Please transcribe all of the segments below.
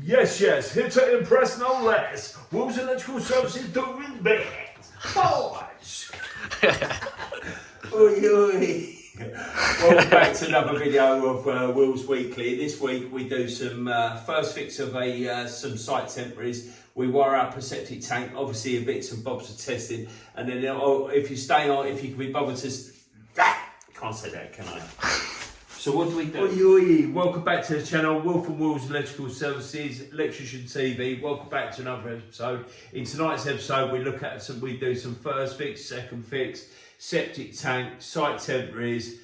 Yes, here to impress no less. Will's Electrical Services doing best. Boys! Oi, oi. Welcome back to another video of Will's Weekly. This week we do some first fix of some site temporaries. We wire up a septic tank, obviously a bits and bobs of testing, and then if you stay on, if you can be bothered to... Can't say that, can I? So what do we do? Oi, oi. Welcome back to the channel, Will from Will's Electrical Services, Electrician TV. Welcome back to another episode. In tonight's episode, we do some first fix, second fix, septic tank, site temporaries,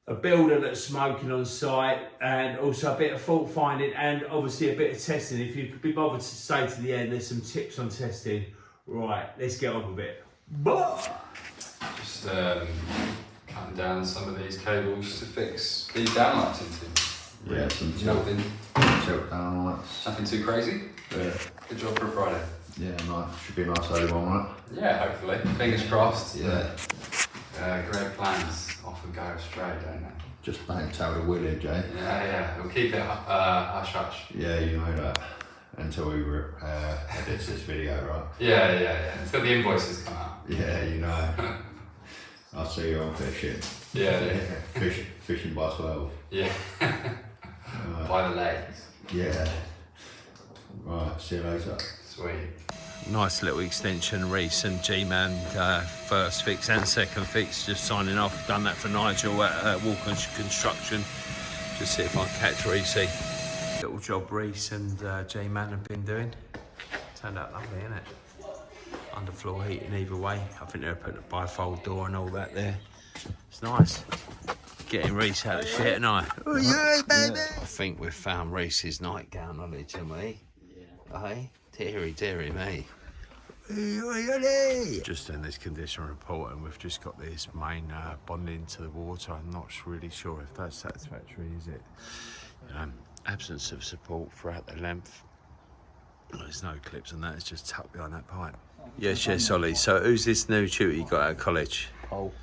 a builder that's smoking on site, and also a bit of fault finding, and obviously a bit of testing. If you could be bothered to stay to the end, there's some tips on testing. Right, let's get on with it. Just cutting down some of these cables to fix these downlights into. Yeah, some tilt down lights. Nothing too crazy. Yeah. Good job for a Friday. Yeah, nice. Should be a nice early one, right? Yeah, hopefully. Fingers crossed. Yeah. Great plans often go astray, don't they? Just bang tail the wheel here, Jay. Yeah. We'll keep it hush hush. Yeah, you know that. Until we edit this video, right? Yeah. Until the invoices come out. Yeah, you know. I'll see you on fishing. Yeah. Fishing by 12. Yeah. By the legs. Yeah. Right, see you later. Sweet. Nice little extension, Reese and G-Man, first fix and second fix, just signing off. Done that for Nigel at Walkern Construction. Just see if I can catch Reese. Little job Reese and G-Man have been doing. Turned out lovely, isn't it? Underfloor heating either way. I think they're putting a bifold door and all that there. It's nice. Getting Reese out of shit, and I. Oh yeah, baby! I think we've found Reese's nightgown knowledge, haven't we? Yeah. Hey? Deary me. Just doing this condition report, and we've just got this main bonding to the water. I'm not really sure if that's satisfactory, is it? Absence of support throughout the length. There's no clips on that, it's just tucked behind that pipe. Yes, Ollie. So who's this new tutor you got out of college? Paul.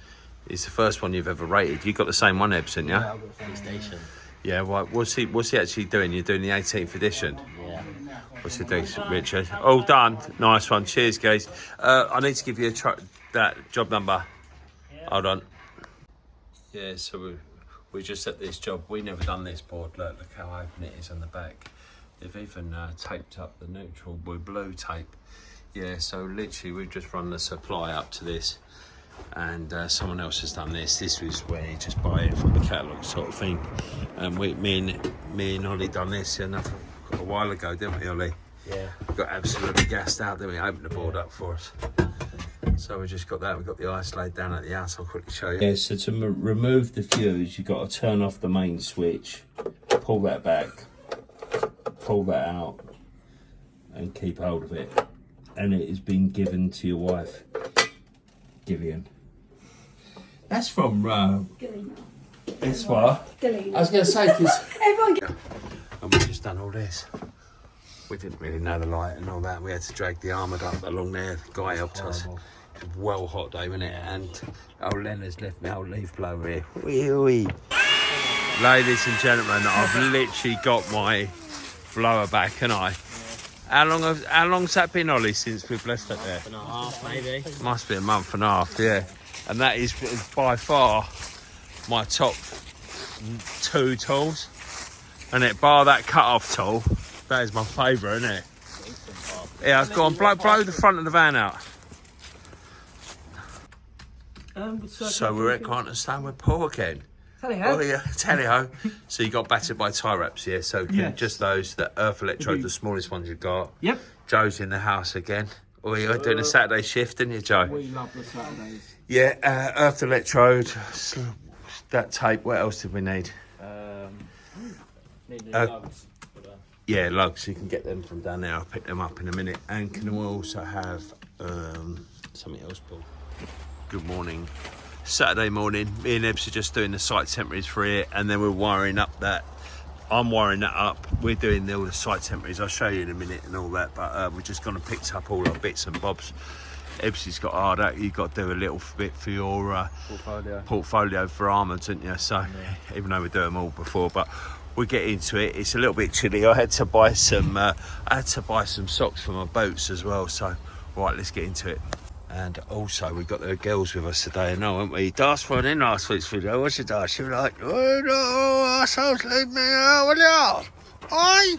It's the first one you've ever rated. You got the same one, Ebs, didn't you? Yeah, I've got the same station. Yeah, right. What's he actually doing? You're doing the 18th edition? Yeah. What's he doing, Richard? All done. Nice one. Cheers, guys. I need to give you that job number. Hold on. Yeah, so we just at this job. We never done this board. Look how open it is on the back. They've even taped up the neutral with blue tape. Yeah, so literally we've just run the supply up to this, and someone else has done this. This was where you just buy it from the catalogue sort of thing. And me and Ollie done this a while ago, didn't we, Ollie? Yeah. We got absolutely gassed out, then we opened the board up for us. So we just got that. We've got the ice laid down at the house. I'll quickly show you. Yeah, so to remove the fuse, you've got to turn off the main switch, pull that back, pull that out, and keep hold of it. And it has been given to your wife, Givian. That's from this one. I was going to say, because and we've just done all this. We didn't really know the light and all that. We had to drag the armour up along there. The guy helped us. It was well hot day, wasn't it? And old Leonard's left me old leaf blower here. Wee. Ladies and gentlemen, I've literally got my blower back, haven't I? How long's that been, Ollie, since we've left it there? Month and a half, maybe. Must be a month and a half, yeah. And that is by far my top 2 tools. And it, bar that cut-off tool, that is my favourite, isn't it? Yeah, go on, blow the front of the van out. So we're at Grantstown with Paul again. Tally-ho. Oh yeah, tally-ho. So you got battered by tie wraps, yeah? So just those, the earth electrode, the smallest ones you've got. Yep. Joe's in the house again. Oh, you're doing a Saturday shift, didn't you, Joe? We love the Saturdays. Yeah, earth electrode, that tape. What else did we need? Need lugs. Yeah, lugs. You can get them from down there. I'll pick them up in a minute. And can we also have something else, Paul? Good morning. Saturday morning, me and Ebs are just doing the site temporaries for it, and then we're wiring up that. I'm wiring that up. We're doing all the site temporaries. I'll show you in a minute and all that, but we're just going to pick up all our bits and bobs. Ebs has got harder. You've got to do a little bit for your portfolio for armour, didn't you? So even though we do them all before, but we get into it. It's a little bit chilly. I had to buy some socks for my boots as well. So right, let's get into it. And also we've got the girls with us today, and haven't we? Das one in last week's video. What's your Das? She was like, oh no, assholes, leave me out, will ya? Oi!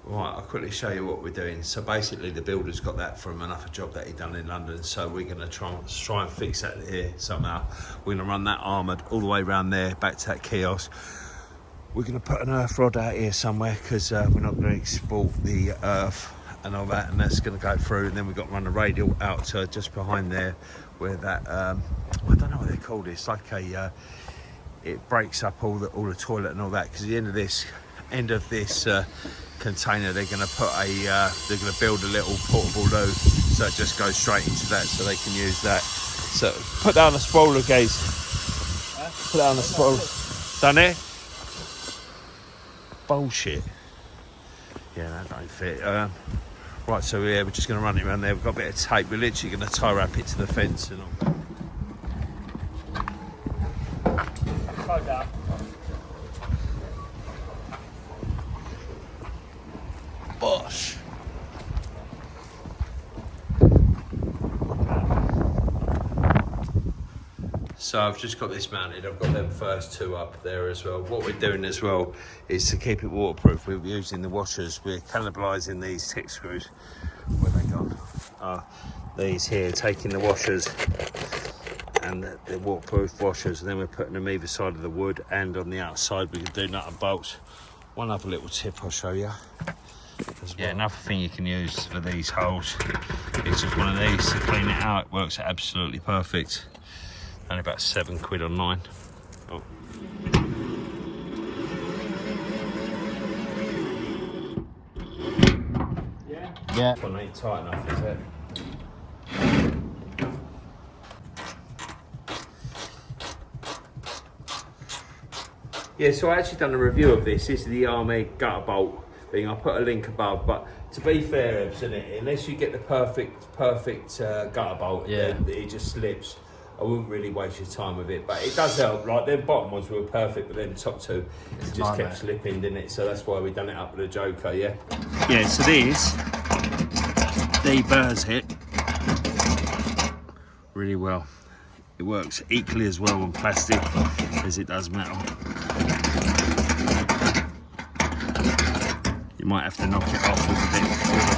Right, I'll quickly show you what we're doing. So basically the builder's got that from another job that he done in London, so we're going to try and fix that here somehow. We're going to run that armoured all the way around there, back to that kiosk. We're going to put an earth rod out here somewhere, because we're not going to export the earth and all that, and that's going to go through, and then we've got to run a radial out to just behind there, where that, I don't know what they're called, it's like a, it breaks up all the toilet and all that, because at the end of this container, they're going to put they're going to build a little portable loo, so it just goes straight into that, so they can use that. So put that on the spoiler, guys. Put that on the spoiler. Done it? Bullshit. Yeah, that don't fit. Right, so yeah, we're just going to run it around there. We've got a bit of tape. We're literally going to tie wrap it to the fence and all. Slow down. Bosh. So I've just got this mounted. I've got them first two up there as well. What we're doing as well is to keep it waterproof. We're using the washers. We're cannibalising these tick screws. Where they gone? These here, taking the washers and the waterproof washers, and then we're putting them either side of the wood, and on the outside we can do nut and bolts. One other little tip I'll show you. Yeah, another thing you can use for these holes is just one of these to clean it out. It works absolutely perfect. Only about £7 online. Oh. Yeah. One ain't tight enough, is it? Yeah, so I actually done a review of this. This is the Army gutter bolt thing. I'll put a link above, but to be fair, isn't it? Unless you get the perfect gutter bolt, Yeah, then it just slips. I wouldn't really waste your time with it, but it does help. Like, them bottom ones were perfect, but then the top two, it just kept slipping, didn't it? So that's why we done it up with a Joker, yeah? Yeah, so this deburrs it really well. It works equally as well on plastic as it does metal. You might have to knock it off with a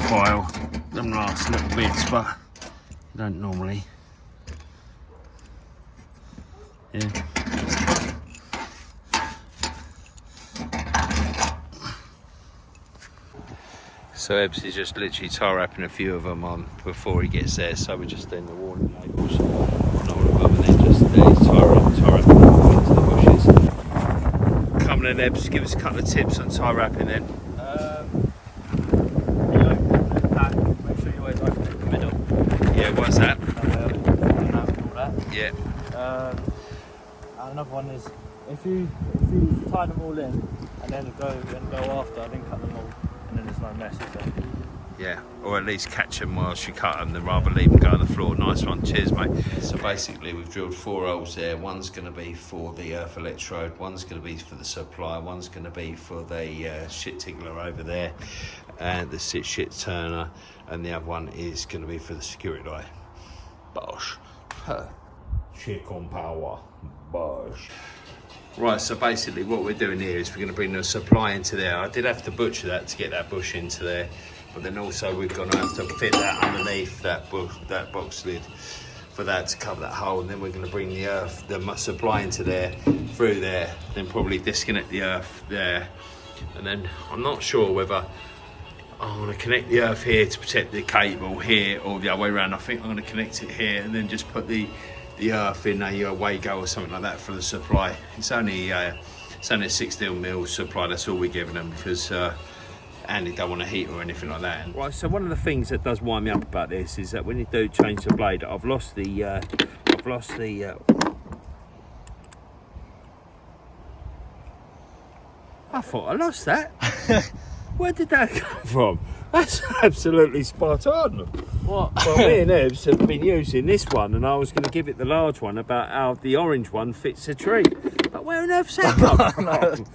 file, them last little bits, but you don't normally. Yeah. So Ebbs is just literally tie wrapping a few of them on before he gets there, so we're just doing the warning labels on all of them, and then just tie wrapping them into the bushes. Come on then, Ebbs, give us a couple of tips on tie wrapping then. Make sure you always open it in the middle. Yeah, what's that? That. Yeah. And another one is if you tie them all in and then go after, then cut them all, and then there's no mess, is there? Yeah, or at least catch them whilst you cut them, then rather leave them go on the floor. Nice one, cheers mate. So basically we've drilled 4 holes there. One's going to be for the earth electrode, one's going to be for the supply, one's going to be for the shit tickler over there, and the shit turner, and the other one is going to be for the security light. Bosh. Chick on power. Bosh. Right, so basically what we're doing here is we're going to bring the supply into there. I did have to butcher that to get that bush into there, but then also we're going to have to fit that underneath that box lid for that to cover that hole, and then we're going to bring the supply into there, through there, then probably disconnect the earth there, and then I'm not sure whether I want to connect the earth here to protect the cable here or the other way around. I think I'm going to connect it here and then just put the earth in a Wago or something like that for the supply. It's only a 16mm supply, that's all we're giving them, because Andy don't want a heater or anything like that. Right, so one of the things that does wind me up about this is that when you do change the blade, I've lost the I thought I lost that. Where did that come from? That's absolutely spot on. What? Well, me and Ebs have been using this one, and I was going to give it the large one about how the orange one fits a tree. But where on earth's that come from?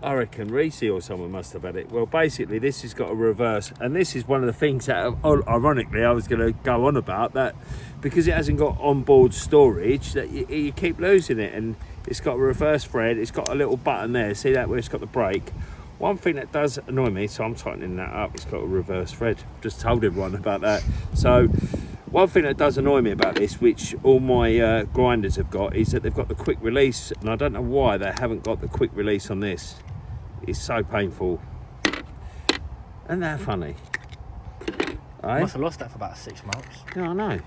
I reckon Reese or someone must have had it. Well, basically, this has got a reverse, and this is one of the things that, ironically, I was going to go on about, that because it hasn't got onboard storage, that you keep losing it, and it's got a reverse thread. It's got a little button there. See that where it's got the brake? One thing that does annoy me, so I'm tightening that up, it's got a reverse thread. Just told everyone about that. So one thing that does annoy me about this, which all my grinders have got, is that they've got the quick release, and I don't know why they haven't got the quick release on this. It's so painful. Isn't that funny? I must have lost that for about 6 months. Yeah, I know.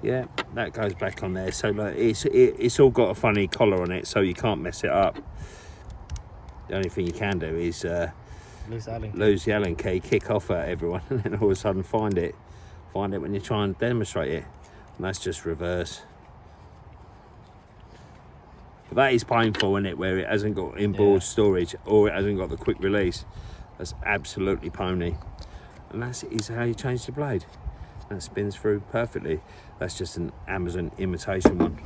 Yeah, that goes back on there. So like, it's all got a funny collar on it, so you can't mess it up. The only thing you can do is lose the Allen key, kick off at everyone, and then all of a sudden find it when you try and demonstrate it. And that's just reverse. But that is painful, isn't it, where it hasn't got inboard storage or it hasn't got the quick release. That's absolutely pony. And that is how you change the blade. That spins through perfectly. That's just an Amazon imitation one.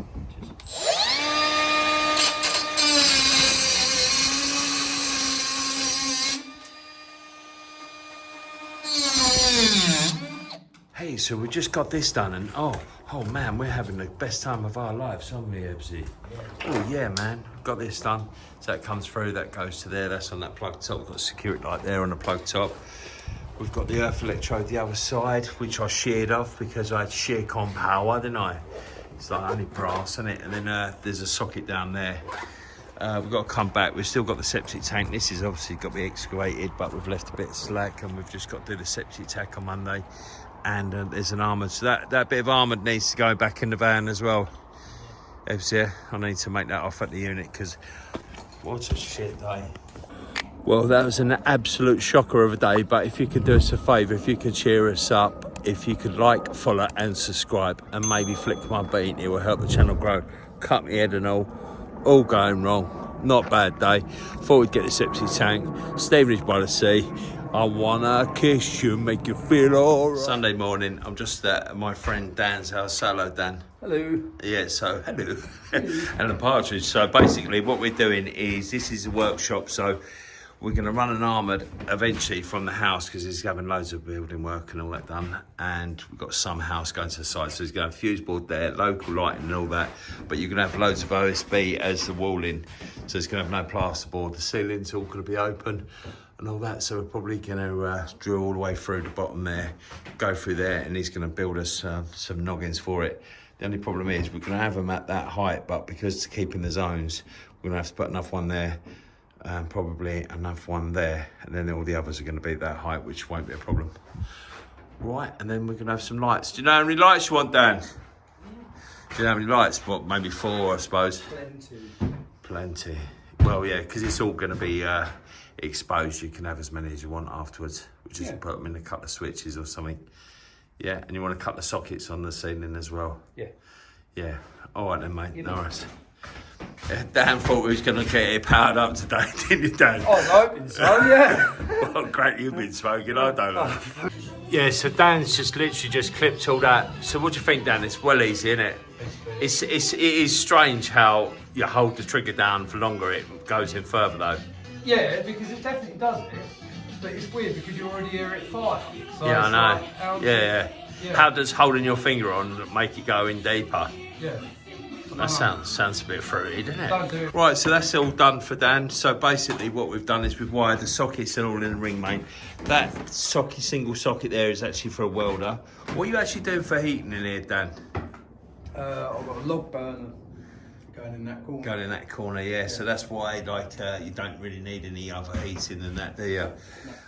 Hey, so we just got this done, and oh man, we're having the best time of our lives, aren't we, Ebbsy? Oh yeah, man, got this done. So that comes through, that goes to there, that's on that plug top. We've got a security light there on the plug top. We've got the earth electrode the other side, which I sheared off because I had shear con power, didn't I? It's like only brass, isn't it? And then there's a socket down there. We've got to come back. We've still got the septic tank. This is obviously got to be excavated, but we've left a bit of slack, and we've just got to do the septic tank on Monday. And there's an armoured, so that bit of armoured needs to go back in the van as well. Ebbs here, I need to make that off at the unit, because what a shit day. Well, that was an absolute shocker of a day, but if you could do us a favour, if you could cheer us up, if you could like, follow and subscribe, and maybe flick my bean, it will help the channel grow. Cut my head and all going wrong. Not a bad day. Thought we'd get the septic tank, Stevenage by the Sea. I wanna kiss you, make you feel alright. Sunday morning, I'm just at my friend Dan's house. Hello, Dan. Hello. Yeah, so hello. And a partridge. So basically what we're doing is, this is a workshop, so we're going to run an armoured eventually from the house, because he's having loads of building work and all that done, and we've got some house going to the site, so he's going to have fuse board there, local lighting and all that, but you're going to have loads of OSB as the walling, so it's going to have no plasterboard. The ceiling's all going to be open and all that, so we're probably going to drill all the way through the bottom there, go through there, and he's going to build us some noggins for it. The only problem is we're going to have them at that height, but because to keep in the zones, we're going to have to put enough one there, probably enough one there, and then all the others are going to be that height, which won't be a problem. Right, and then we're going to have some lights. Do you know how many lights you want, Dan? Do you know how many lights? What, maybe 4, I suppose? Plenty. Well, yeah, because it's all going to be exposed. You can have as many as you want afterwards. We just put them in a couple of switches or something. Yeah, and you want to cut the sockets on the ceiling as well? Yeah. Yeah. All right then, mate. No worries. Dan thought we was going to get it powered up today, didn't you, Dan? I was hoping so, yeah. What crack you've been smoking, I don't know. Yeah, so Dan's just literally just clipped all that. So what do you think, Dan? It's well easy, isn't it? It is strange how you hold the trigger down for longer, it goes in further though. Yeah, because it definitely does it, but it's weird because you already hear it fire. So yeah, I know. Like, yeah. How does holding your finger on make it go in deeper? Yeah. That sounds a bit fruity, doesn't it? Don't do it. Right, so that's all done for Dan. So basically what we've done is we've wired the sockets and all in the ring main. That single socket there is actually for a welder. What are you actually doing for heating in here, Dan? I've got a log burner going in that corner. Going in that corner, yeah. So that's why, like, you don't really need any other heating than that, do you? No.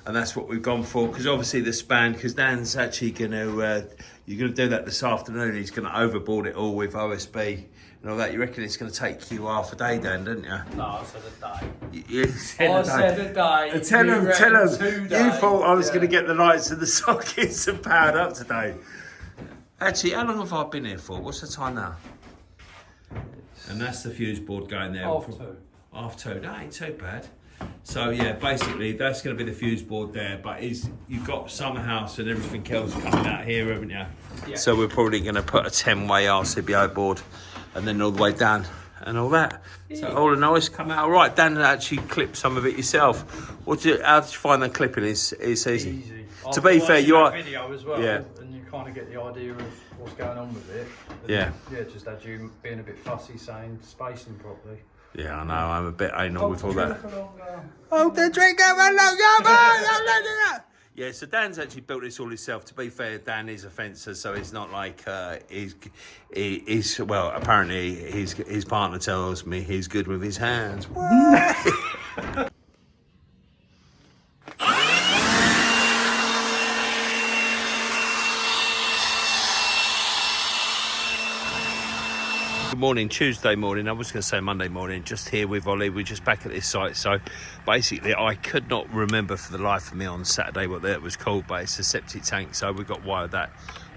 And that's what we've gone for, because obviously the span, because Dan's actually going to, you're going to do that this afternoon. He's going to overboard it all with OSB and all that. You reckon it's going to take you half a day, Dan, didn't you? No, I said a day. You said I said a day. Tell him. 2 days. You thought I was going to get the lights and the sockets and powered up today. Actually, how long have I been here for? What's the time now? And that's the fuse board going there. Half 2. Half 2. That ain't too bad. So yeah, basically that's going to be the fuse board there, but you've got summer house and everything else coming out here, haven't you? Yeah. So we're probably going to put a 10-way RCBO board and then all the way down and all that. Yeah. So all in all, it's come out all right. Dan actually clipped some of it yourself. How did you find the clipping? It's easy. To be fair, you are video as well, yeah. And you kind of get the idea of what's going on with it. And yeah. Yeah, just had you being a bit fussy, saying spacing properly. Yeah, I know. I'm a bit anal with all that. Oh, the drink over. Yeah, so Dan's actually built this all himself. To be fair, Dan is a fencer, so he's not like he's well. Apparently, his partner tells me he's good with his hands. Good morning, Tuesday morning. I was going to say Monday morning. Just here with Ollie. We're just back at this site. So basically, I could not remember for the life of me on Saturday what that was called, but it's a septic tank. So we've got wired that.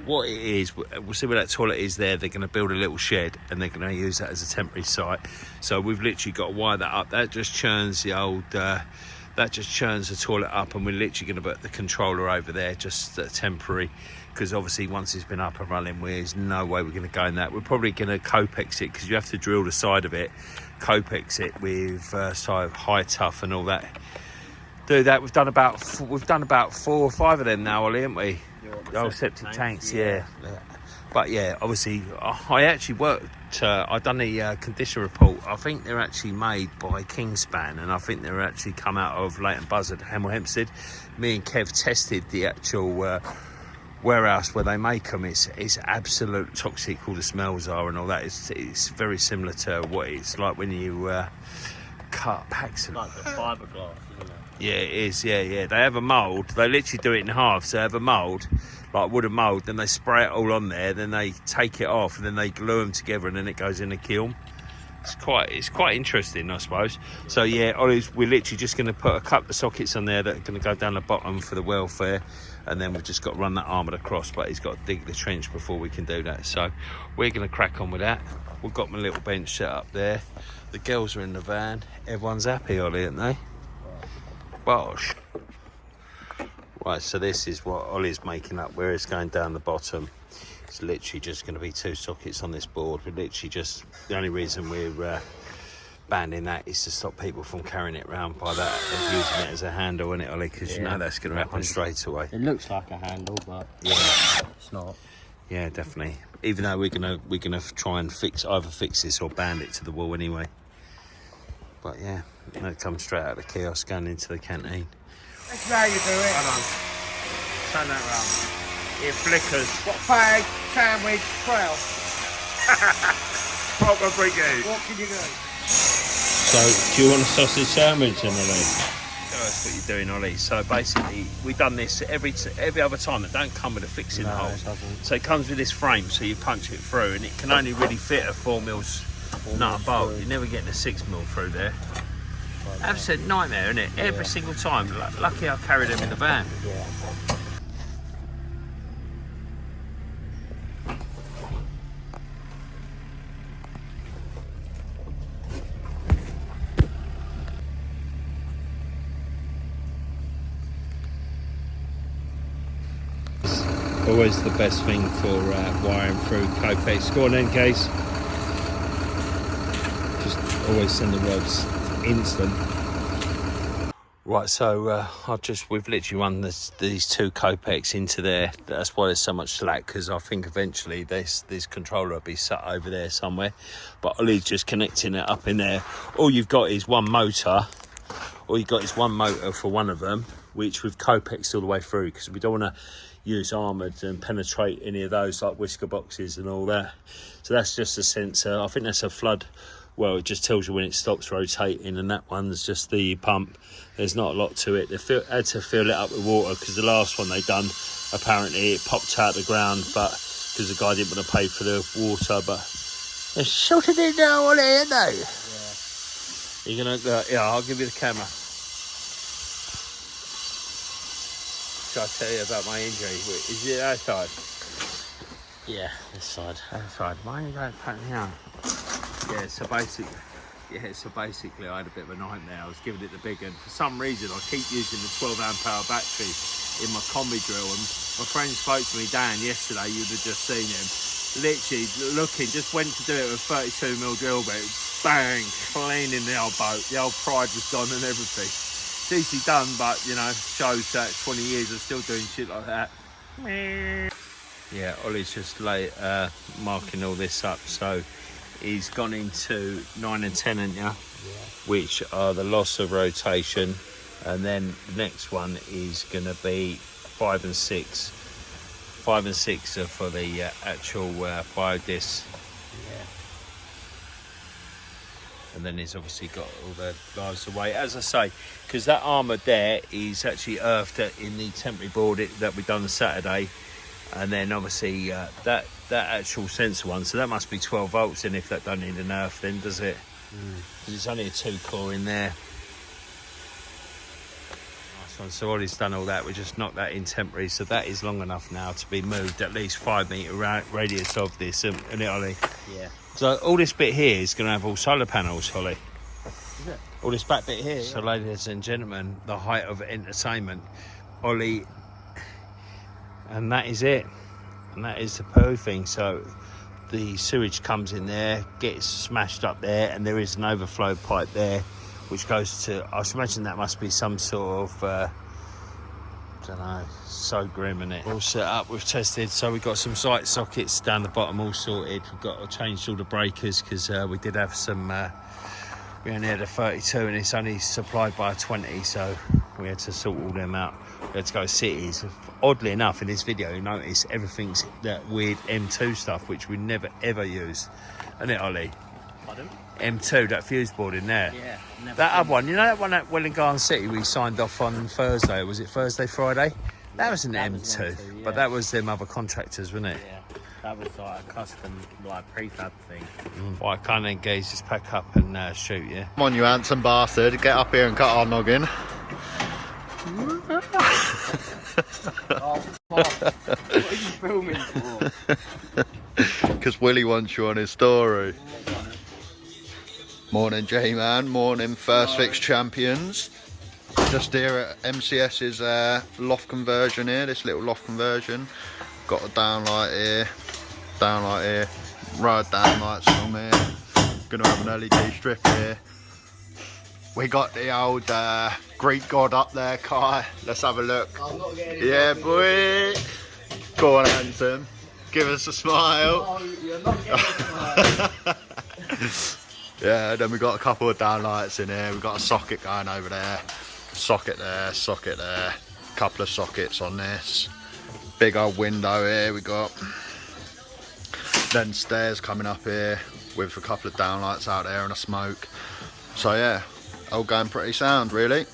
What it is, we'll see where that toilet is there. They're going to build a little shed and they're going to use that as a temporary site. So we've literally got to wire that up. That just churns the old. That just churns the toilet up, and we're literally going to put the controller over there, just temporary. Because obviously once it's been up and running, there's no way we're going to go in that. We're probably going to Copex it, because you have to drill the side of it, Copex it with sort of high tough and all that. Do that. We've done about 4 or 5 of them now, Ollie, haven't we? Oh, septic tanks, yeah. But yeah, obviously I actually worked. I've done the condition report. I think they're actually made by Kingspan, and I think they're actually come out of Leighton Buzzard, Hemel Hempstead. Me and Kev tested the actual warehouse where they make them. It's absolute toxic. All the smells are and all that. It's very similar to what it's like when you cut packs of like the fiberglass, isn't it? Yeah, it is. Yeah. They have a mould. They literally do it in half. So they have a mould, like wooden mould. Then they spray it all on there. Then they take it off, and then they glue them together, and then it goes in the kiln. It's quite interesting, I suppose. So yeah, we're literally just going to put a couple of sockets on there that are going to go down the bottom for the welfare, and then we've just got to run that armoured across. But he's got to dig the trench before we can do that. So we're going to crack on with that. We've got my little bench set up there. The girls are in the van. Everyone's happy, Ollie, aren't they? Bosh. Right, so this is what Ollie's making up, where it's going down the bottom. It's literally just going to be 2 sockets on this board. We're literally just, the only reason we're banding that is to stop people from carrying it around by that and using it as a handle, isn't it, Ollie? Because you know that's going to happen straight away. It looks like a handle, but yeah, it's not. Yeah, definitely. Even though we're gonna try and either fix this or band it to the wall anyway. But yeah, it comes straight out of the kiosk going into the canteen. That's how you do it. Hold on. Turn that round. It flickers. What fag, sandwich, trail. Proper brigade. What can you do? So, do you want a sausage sandwich, Emily? That's what you're doing, Ollie. So basically, we've done this every other time. It don't come with a fixing hole. So it comes with this frame, so you punch it through, and it can only really fit a 4 mils nut bolt. You're never getting a 6 mil through there. Absolute nightmare, isn't it? Every single time. Lucky I carried them in the van. Yeah. Always the best thing for wiring through Copex. Go on then, Case. Just always send the rods instant. Right, so we've literally run these 2 Copex into there. That's why there's so much slack, because I think eventually this controller will be sat over there somewhere. But Ollie's just connecting it up in there. All you've got is one motor. All you've got is one motor for one of them, which we've Copex all the way through, because we don't want to use armoured and penetrate any of those like whisker boxes and all that. So that's just a sensor. I think that's a flood. Well, it just tells you when it stops rotating, and that one's just the pump. There's not a lot to it. They had to fill it up with water, because the last one they done, apparently it popped out the ground, but because the guy didn't want to pay for the water. But they're shooting it now, Ollie, ain't they? Yeah. You're gonna, yeah, I'll give you the camera. Shall I tell you about my injury? Is it that side? Yeah, this side. That side. Why are you going patting out? Yeah, so basically, Yeah, so basically I had a bit of a nightmare. I was giving it the big one. For some reason, I keep using the 12 amp hour battery in my combi drill. And my friend spoke to me, Dan, yesterday. You'd have just seen him. Literally looking, just went to do it with 32mm drill bit. Bang, cleaning the old boat. The old pride was gone and everything. It's easy done, but, you know, shows that 20 years of still doing shit like that. Yeah, Ollie's just marking all this up. So he's gone into 9 and 10, ain't ya? Which are the loss of rotation, and then the next one is going to be 5 and 6. 5 and 6 are for the actual biodisc. And then he's obviously got all the lives away, as I say, because that armour there is actually earthed in the temporary board that we done on Saturday, and then obviously that actual sensor one, so that must be 12 volts. And if that don't need an earth, then does it? Because it's only a 2 core in there. Nice one. So Ollie's done all that. We just knocked that in temporary, so that is long enough now to be moved at least 5 metre radius of this, isn't it, Ollie? Yeah. So all this bit here is going to have all solar panels, Ollie. Is it? All this back bit here. Yeah. So ladies and gentlemen, the height of entertainment, Ollie, and that is it. And that is the poo thing. So the sewage comes in there, gets smashed up there, and there is an overflow pipe there, which goes to, I should imagine that must be some sort of, I don't know, so grim, isn't it? All set up, we've tested, so we've got some site sockets down the bottom all sorted. We've got to change all the breakers because we did have some, we only had a 32 and it's only supplied by a 20, so we had to sort all them out. We had to go cities. Oddly enough, in this video, you notice everything's that weird M2 stuff, which we never ever used. Isn't it, Ollie? Pardon? M2, that fuse board in there. Yeah. That other one, you know that one at Wellingarden City we signed off on Thursday? Was it Thursday, Friday? That was an M2, yeah. but that was them other contractors, wasn't it? Yeah, that was like a custom, like prefab thing. Well, I can't engage, just pack up and shoot, yeah? Come on, you handsome bastard, get up here and cut our noggin. Oh, fuck. What are you filming for? Because Willie wants you on his story. Morning, J-Man. Morning, First Fix champions. Just here at MCS's loft conversion here, this little loft conversion. Got a downlight here, row of downlights from here. Gonna have an LED strip here. We got the old Greek god up there, Kai. Let's have a look. I'm not getting Yeah, boy. Go on, handsome. Give us a smile. No, you're not getting Yeah, then we got a couple of downlights in here. We've got a socket going over there. Socket there, couple of sockets on this. Big old window here we got. Then stairs coming up here with a couple of downlights out there and a smoke. So yeah, all going pretty sound really.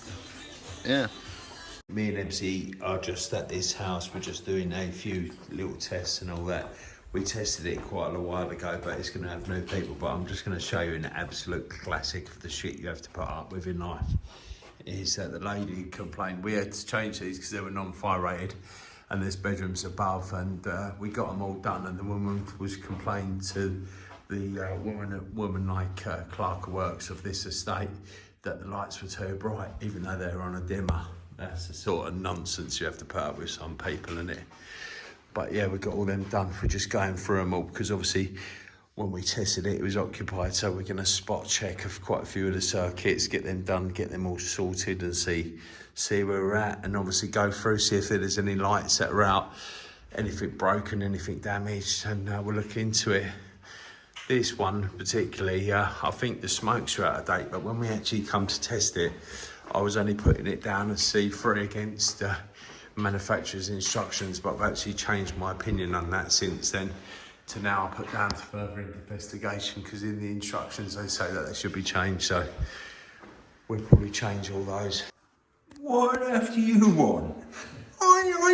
Yeah. Me and MC are just at this house. We're just doing a few little tests and all that. We tested it quite a while ago, but it's going to have new people. But I'm just going to show you an absolute classic of the shit you have to put up with in life. Is that the lady complained we had to change these because they were non-fire rated, and there's bedrooms above, and we got them all done. And the woman was complaining to the woman like clerk of works of this estate that the lights were too bright, even though they were on a dimmer. That's the sort of nonsense you have to put up with some people, innit? But yeah, we got all them done. We're just going through them all because obviously when we tested it, it was occupied. So we're going to spot check of quite a few of the circuits, get them done, get them all sorted and see where we're at. And obviously go through, see if there's any lights that are out, anything broken, anything damaged, and we'll look into it. This one particularly, I think the smokes are out of date, but when we actually come to test it, I was only putting it down as C3 against manufacturer's instructions, but I've actually changed my opinion on that since then to now I put down to further investigation, because in the instructions they say that they should be changed, so we'll probably change all those. What else do you want? I know.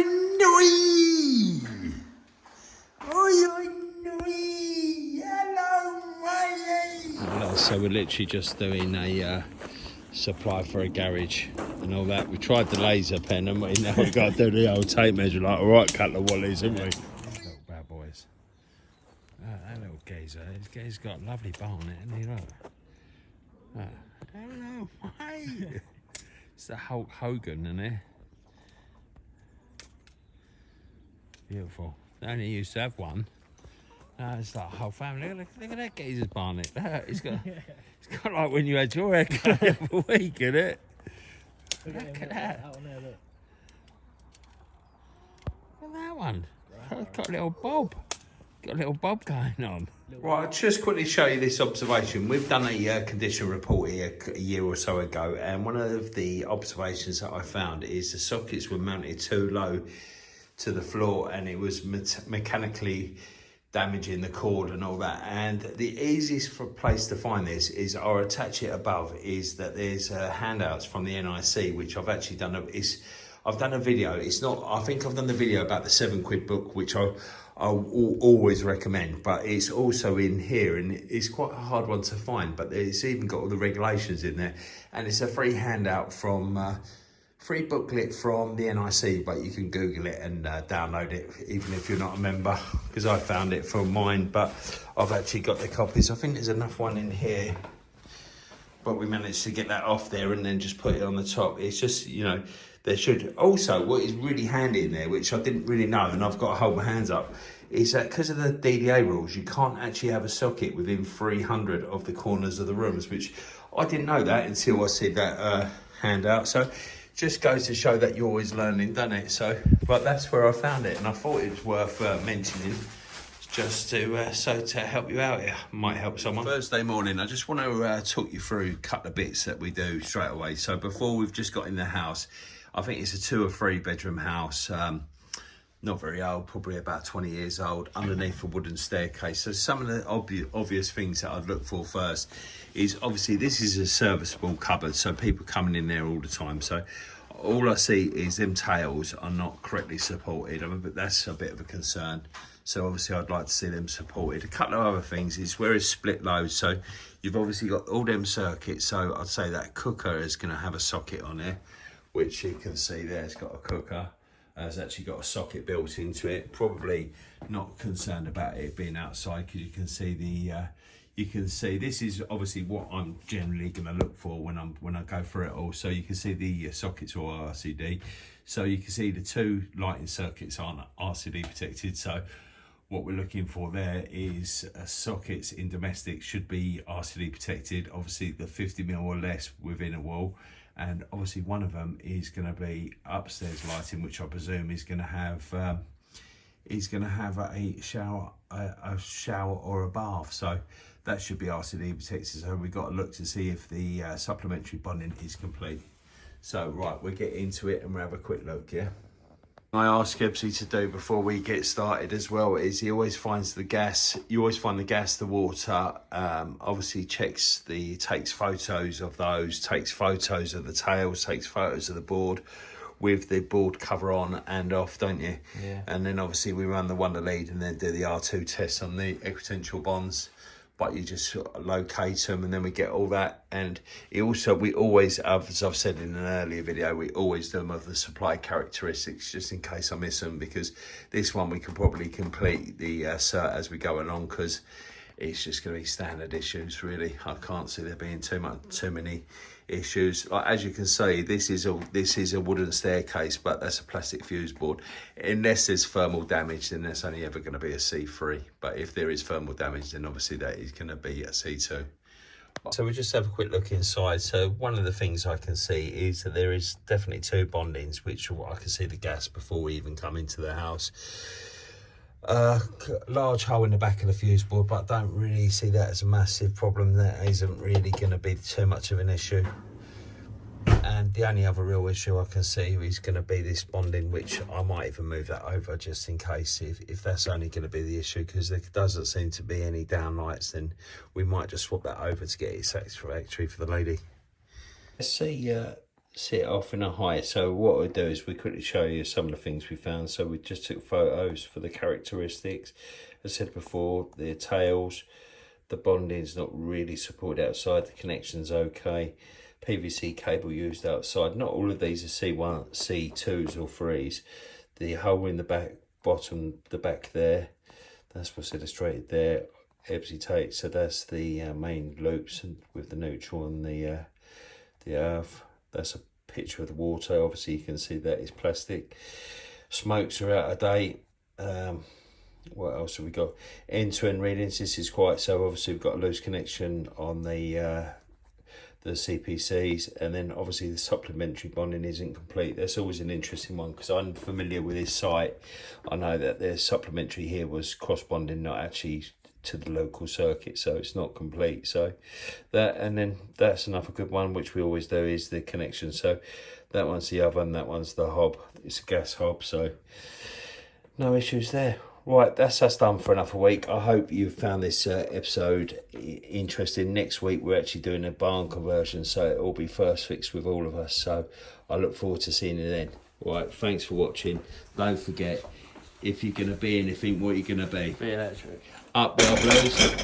Hello, mate. So we're literally just doing a supply for a garage and all that. We tried the laser pen and now we've got to do the old tape measure, like a right couple of wallies, haven't we? Little bad boys. That little geezer, he's got a lovely bar on it, hasn't he? Look. Hello, mate. It's the Hulk Hogan in there. Beautiful. They only used to have one. It's like a whole family. Look at that geezer's barnet. It's got like when you had your haircut the other week, isn't it? Look at that. Out on there, look. Look at that one. Got a little bob. Got a little bob going on. Right, I'll just quickly show you this observation. We've done a condition report here a year or so ago, and one of the observations that I found is the sockets were mounted too low to the floor, and it was mechanically damaging the cord and all that. And the easiest place to find this is, or attach it above, is that there's handouts from the NIC, which I've actually done. I've done a video. It's not, I think I've done the video about the £7 book, which I'll always recommend, but it's also in here, and it's quite a hard one to find, but it's even got all the regulations in there, and it's a free handout from free booklet from the NIC, but you can Google it and download it, even if you're not a member, because I found it for mine, but I've actually got the copies. I think there's enough one in here, but we managed to get that off there and then just put it on the top. It's just, you know, there should also, what is really handy in there, which I didn't really know, and I've got to hold my hands up, is that because of the DDA rules, you can't actually have a socket within 300 of the corners of the rooms, which I didn't know that until I see that handout. So just goes to show that you're always learning, doesn't it? So, but that's where I found it, and I thought it was worth mentioning, just to help you out here. Might help someone. Thursday morning, I just want to talk you through a couple of bits that we do straight away. So before, we've just got in the house. I think it's a 2 or 3 bedroom house, not very old, probably about 20 years old, underneath a wooden staircase. So some of the obvious things that I'd look for first is, obviously this is a serviceable cupboard, so people coming in there all the time. So all I see is them tails are not correctly supported. But that's a bit of a concern. So obviously I'd like to see them supported. A couple of other things is where is split load. So you've obviously got all them circuits. So I'd say that cooker is going to have a socket on there, which you can see there. It's got a cooker. It's actually got a socket built into it. Probably not concerned about it being outside, because you can see the this is obviously what I'm generally going to look for when I go through it all. So you can see the sockets are RCD. So you can see the 2 lighting circuits aren't RCD protected. So what we're looking for there is sockets in domestic should be RCD protected. Obviously the 50mm or less within a wall. And obviously one of them is going to be upstairs lighting, which I presume is going to have a shower or a bath. So that should be RCD protected. So we've got to look to see if the supplementary bonding is complete. So right, we'll get into it and we'll have a quick look, yeah? I ask Gibbsy to do before we get started as well is he always finds the gas. You always find the gas, the water. Obviously takes photos of those, takes photos of the tails, takes photos of the board with the board cover on and off, don't you? Yeah. And then obviously we run the wonder lead and then do the R2 test on the equipotential bonds. But you just locate them and then we get all that. And we always, as I've said in an earlier video, we always do them of the supply characteristics, just in case I miss them, because this one we can probably complete the cert as we go along, because it's just going to be standard issues really. I can't see there being too many issues. Like, as you can see, this is a wooden staircase, but that's a plastic fuse board. Unless there's thermal damage, then that's only ever going to be a C3. But if there is thermal damage, then obviously that is going to be a C2. So we just have a quick look inside. So one of the things I can see is that there is definitely 2 bondings, which I can see the gas before we even come into the house. Large hole in the back of the fuse board, but I don't really see that as a massive problem. That isn't really going to be too much of an issue. And the only other real issue I can see is going to be this bonding, which I might even move that over just in case, if that's only going to be the issue, because there doesn't seem to be any downlights. Then we might just swap that over to get it satisfactory for the lady. Let's see set off in a height. So what we do is we quickly show you some of the things we found. So we just took photos for the characteristics. As I said before, the tails, the bonding's not really supported outside, the connection's okay. PVC cable used outside. Not all of these are C1, C2s or 3s. The hole in the back, bottom, the back there, that's what's illustrated there. take. So that's the main loops and with the neutral and the earth. That's a picture of the water. Obviously you can see that is plastic. Smokes are out of date. What else have we got? End-to-end readings. This is quite so. Obviously we've got a loose connection on the CPCs, and then obviously the supplementary bonding isn't complete. That's always an interesting one because I'm familiar with this site. I know that the supplementary here was cross bonding, not actually to the local circuit, so it's not complete. So that, and then that's another good one which we always do is the connection. So that one's the oven, that one's the hob. It's a gas hob, so no issues there. Right, that's us done for another week. I hope you found this episode interesting. Next week we're actually doing a barn conversion, so it will be first fix with all of us. So I look forward to seeing you then. Right, thanks for watching. Don't forget, if you're going to be anything, what you're going to be? Be electric. Up, Blues.